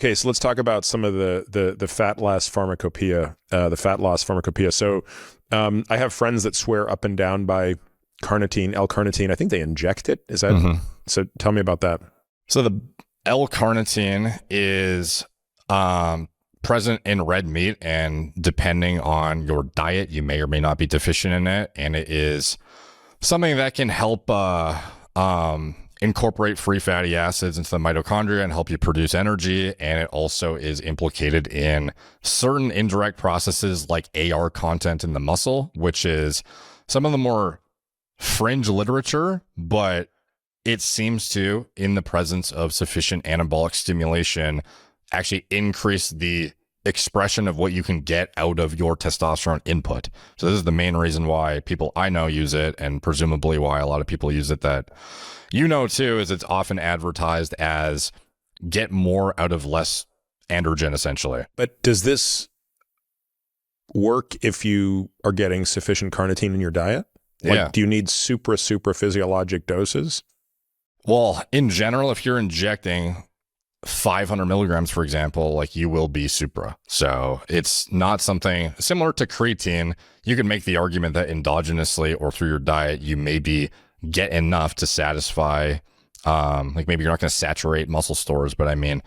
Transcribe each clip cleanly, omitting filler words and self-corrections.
Okay, so let's talk about some of the fat loss pharmacopoeia. So I have friends that swear up and down by carnitine, L-carnitine. I think they inject it. Is that so? Tell me about that. So the L-carnitine is present in red meat, and depending on your diet, you may or may not be deficient in it. And it is something that can help incorporate free fatty acids into the mitochondria and help you produce energy. And it also is implicated in certain indirect processes like AR content in the muscle, which is some of the more fringe literature, but it seems to, in the presence of sufficient anabolic stimulation, actually increase the expression of what you can get out of your testosterone input. So this is the main reason why people I know use it, and presumably why a lot of people use it that you know too, is it's often advertised as get more out of less androgen, essentially. But does this work if you are getting sufficient carnitine in your diet? Like, do you need super physiologic doses? Well, in general, if you're injecting 500 milligrams, for example, like you will be supra. So it's not something similar to creatine. You can make the argument that endogenously or through your diet, you maybe get enough to satisfy, like maybe you're not going to saturate muscle stores, but I mean,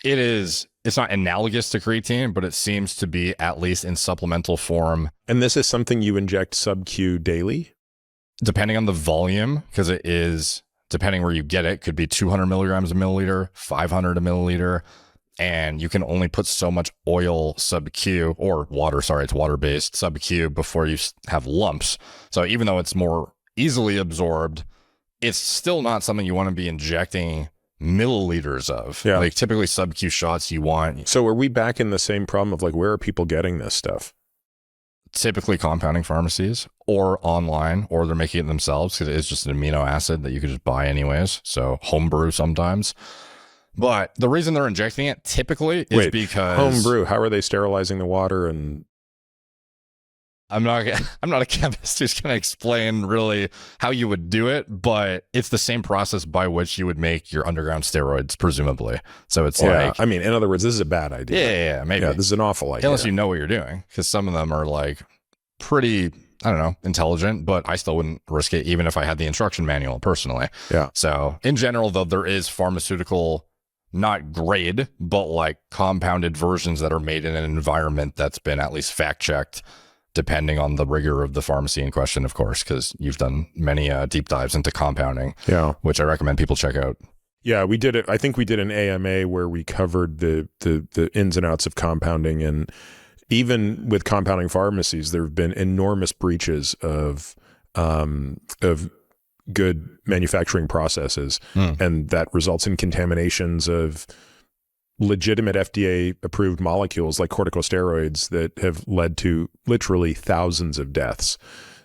it's not analogous to creatine, but it seems to be at least in supplemental form. And this is something you inject sub-Q daily? Depending on the volume, because it is, depending where you get it, could be 200 milligrams a milliliter, 500 a milliliter, and you can only put so much oil sub-Q, or water, sorry, it's water-based sub-Q before you have lumps. So even though it's more easily absorbed, it's still not something you want to be injecting milliliters of. Yeah. Like typically sub-Q shots you want. So are we back in the same problem of like, where are people getting this stuff? Typically compounding pharmacies or online, or they're making it themselves because it is just an amino acid that you could just buy anyways. So homebrew sometimes. But the reason they're injecting it typically is because homebrew, how are they sterilizing the water? And I'm not a chemist who's going to explain really how you would do it, but it's the same process by which you would make your underground steroids, presumably. So it's like, I mean, in other words, this is a bad idea. Yeah, maybe. Yeah, this is an awful idea. Unless you know what you're doing, because some of them are like pretty, I don't know, intelligent, but I still wouldn't risk it even if I had the instruction manual personally. Yeah. So in general, though, there is pharmaceutical, not grade, but like compounded versions that are made in an environment that's been at least fact checked, depending on the rigor of the pharmacy in question, of course, because you've done many deep dives into compounding, which I recommend people check out. Yeah, we did it. I think we did an AMA where we covered the ins and outs of compounding, and even with compounding pharmacies, there have been enormous breaches of good manufacturing processes, and that results in contaminations of legitimate FDA-approved molecules like corticosteroids that have led to literally thousands of deaths.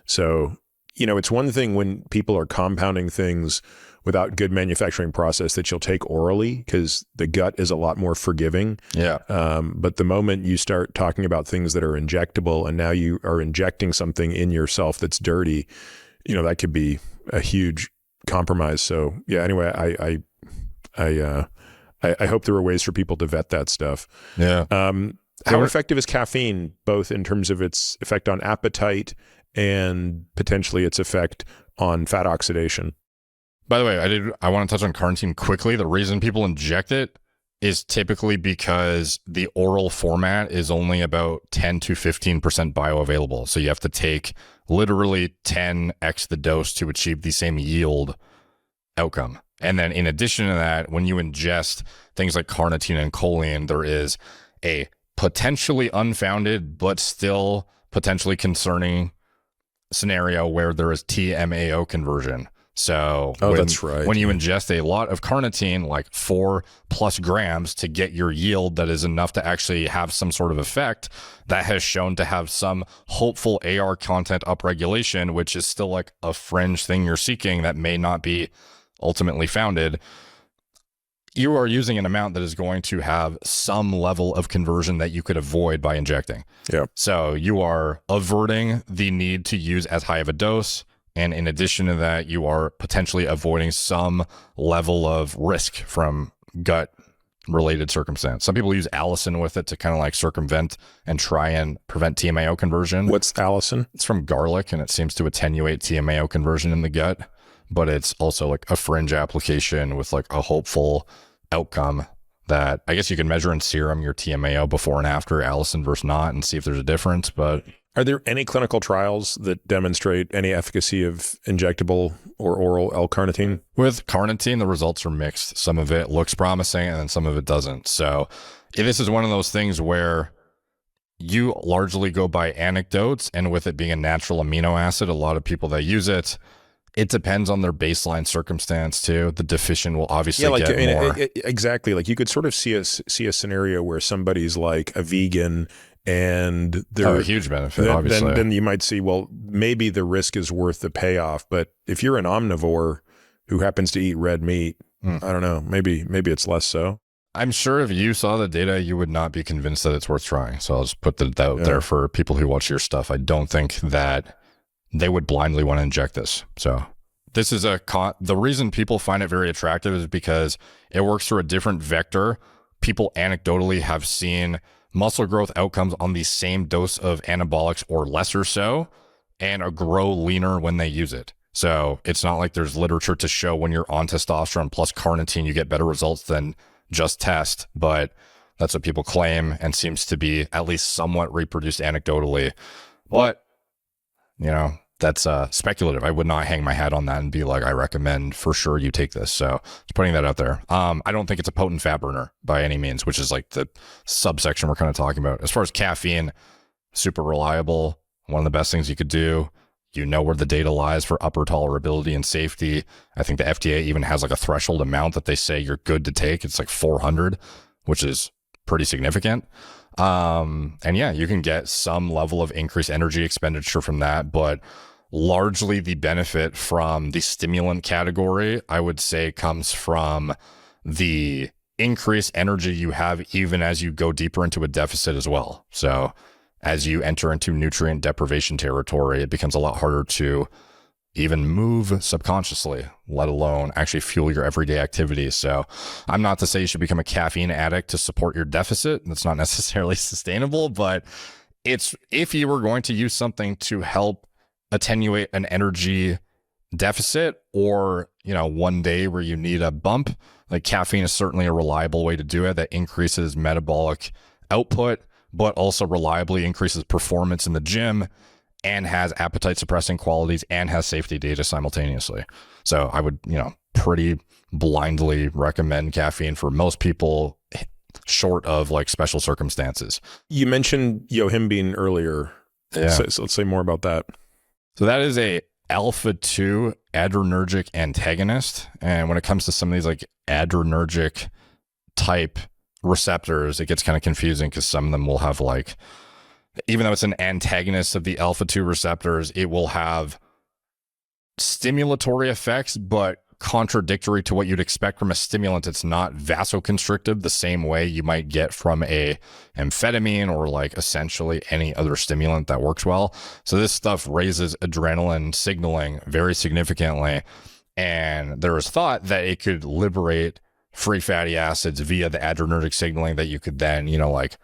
So, you know, it's one thing when people are compounding things without good manufacturing process that you'll take orally because the gut is a lot more forgiving. Yeah. But the moment you start talking about things that are injectable and now you are injecting something in yourself that's dirty, you know, that could be a huge compromise. So yeah, anyway, I hope there are ways for people to vet that stuff. Yeah. How effective is caffeine, both in terms of its effect on appetite and potentially its effect on fat oxidation? By the way, I want to touch on carnitine quickly. The reason people inject it is typically because the oral format is only about 10 to 15% bioavailable. So you have to take literally 10x the dose to achieve the same yield outcome. And then in addition to that, when you ingest things like carnitine and choline, there is a potentially unfounded, but still potentially concerning scenario where there is TMAO conversion. So that's right. When you ingest a lot of carnitine, like 4+ grams to get your yield that is enough to actually have some sort of effect, that has shown to have some hopeful AR content upregulation, which is still like a fringe thing you're seeking that may not be ultimately founded. You are using an amount that is going to have some level of conversion that you could avoid by injecting. Yeah. So you are averting the need to use as high of a dose. And in addition to that, you are potentially avoiding some level of risk from gut related circumstance. Some people use allicin with it to kind of like circumvent and try and prevent TMAO conversion. What's allicin? It's from garlic, and it seems to attenuate TMAO conversion in the gut, but it's also like a fringe application with like a hopeful outcome that I guess you can measure in serum your TMAO before and after allicin versus not and see if there's a difference. But are there any clinical trials that demonstrate any efficacy of injectable or oral L-carnitine? with carnitine, the results are mixed. Some of it looks promising and then some of it doesn't. So this is one of those things where you largely go by anecdotes, and with it being a natural amino acid, a lot of people that use it, it depends on their baseline circumstance too. The deficient will obviously get more. Exactly. Like you could sort of see a scenario where somebody's like a vegan and they're a huge benefit, obviously. Then you might see, well, maybe the risk is worth the payoff. But if you're an omnivore who happens to eat red meat, I don't know, maybe it's less so. I'm sure if you saw the data, you would not be convinced that it's worth trying. So I'll just put that out there for people who watch your stuff. I don't think that they would blindly want to inject this. So this is the reason people find it very attractive is because it works through a different vector. People anecdotally have seen muscle growth outcomes on the same dose of anabolics or lesser so, and grow leaner when they use it. So it's not like there's literature to show when you're on testosterone plus carnitine, you get better results than just test, but that's what people claim and seems to be at least somewhat reproduced anecdotally. But, you know, that's speculative. I would not hang my hat on that and be like, I recommend for sure you take this. So just putting that out there. I don't think it's a potent fat burner by any means, which is like the subsection we're kind of talking about. As far as caffeine, super reliable. One of the best things you could do. You know where the data lies for upper tolerability and safety. I think the FDA even has like a threshold amount that they say you're good to take. It's like 400, which is pretty significant. And yeah, you can get some level of increased energy expenditure from that, but largely the benefit from the stimulant category, I would say, comes from the increased energy you have even as you go deeper into a deficit as well. So as you enter into nutrient deprivation territory, it becomes a lot harder to even move subconsciously, let alone actually fuel your everyday activities. So I'm not to say you should become a caffeine addict to support your deficit. That's not necessarily sustainable, but it's if you were going to use something to help attenuate an energy deficit or, you know, one day where you need a bump, like caffeine is certainly a reliable way to do it that increases metabolic output, but also reliably increases performance in the gym and has appetite suppressing qualities and has safety data simultaneously. So I would, you know, pretty blindly recommend caffeine for most people short of like special circumstances. You mentioned yohimbine earlier. Yeah. So let's say more about that. So that is a alpha-2 adrenergic antagonist. And when it comes to some of these like adrenergic type receptors, it gets kind of confusing because some of them will have like, even though it's an antagonist of the alpha-2 receptors, it will have stimulatory effects, but contradictory to what you'd expect from a stimulant. It's not vasoconstrictive the same way you might get from a amphetamine or like essentially any other stimulant that works well. So this stuff raises adrenaline signaling very significantly. And there is thought that it could liberate free fatty acids via the adrenergic signaling that you could then, you know, like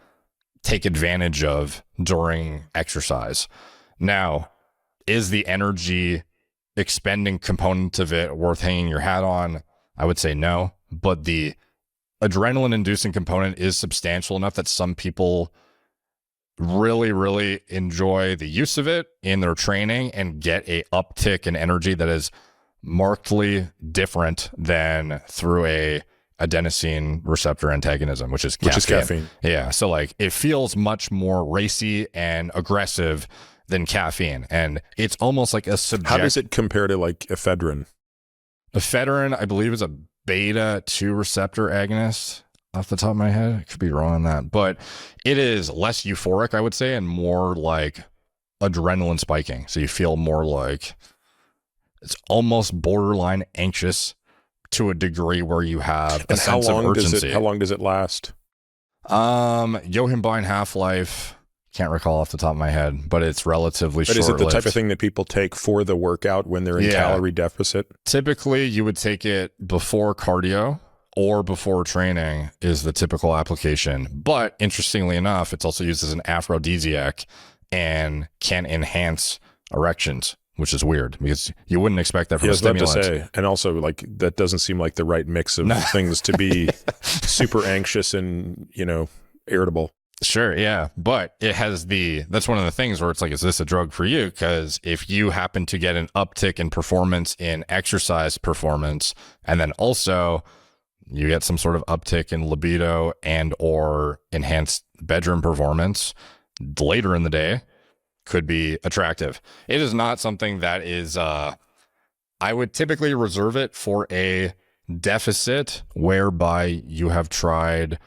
take advantage of during exercise. Now, is the energy expending component of it worth hanging your hat on? I would say no, but the adrenaline inducing component is substantial enough that some people really, really enjoy the use of it in their training and get a uptick in energy that is markedly different than through a adenosine receptor antagonism, which is caffeine. Yeah. So like it feels much more racy and aggressive than caffeine. And it's almost like a How does it compare to like ephedrine? Ephedrine, I believe, is a beta 2 receptor agonist off the top of my head. I could be wrong on that, but it is less euphoric, I would say, and more like adrenaline spiking. So you feel more like it's almost borderline anxious to a degree where you have a sense of urgency. How long does it last? Yohimbine half-life, can't recall off the top of my head, but it's relatively short-lived. But is it the type of thing that people take for the workout when they're in calorie deficit? Typically, you would take it before cardio or before training is the typical application. But interestingly enough, it's also used as an aphrodisiac and can enhance erections, which is weird because you wouldn't expect that from a stimulant. To say. And also, like, that doesn't seem like the right mix of things to be super anxious and, irritable. Sure, yeah. But it has that's one of the things where it's like, is this a drug for you? Because if you happen to get an uptick in performance in exercise performance, and then also you get some sort of uptick in libido and or enhanced bedroom performance later in the day, could be attractive. It is not something that is, I would typically reserve it for a deficit whereby you have tried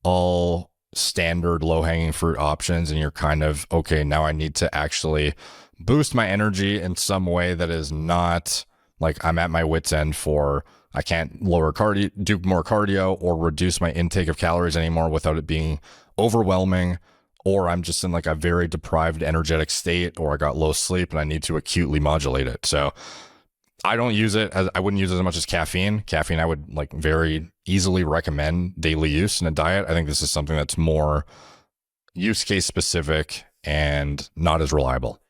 all standard low-hanging fruit options and you're kind of, okay, now I need to actually boost my energy in some way that is not like I'm at my wit's end for, I can't do more cardio or reduce my intake of calories anymore without it being overwhelming, or I'm just in like a very deprived energetic state, or I got low sleep and I need to acutely modulate it. So I don't use it I wouldn't use it as much as caffeine. Caffeine I would like very easily recommend daily use in a diet. I think this is something that's more use case specific and not as reliable.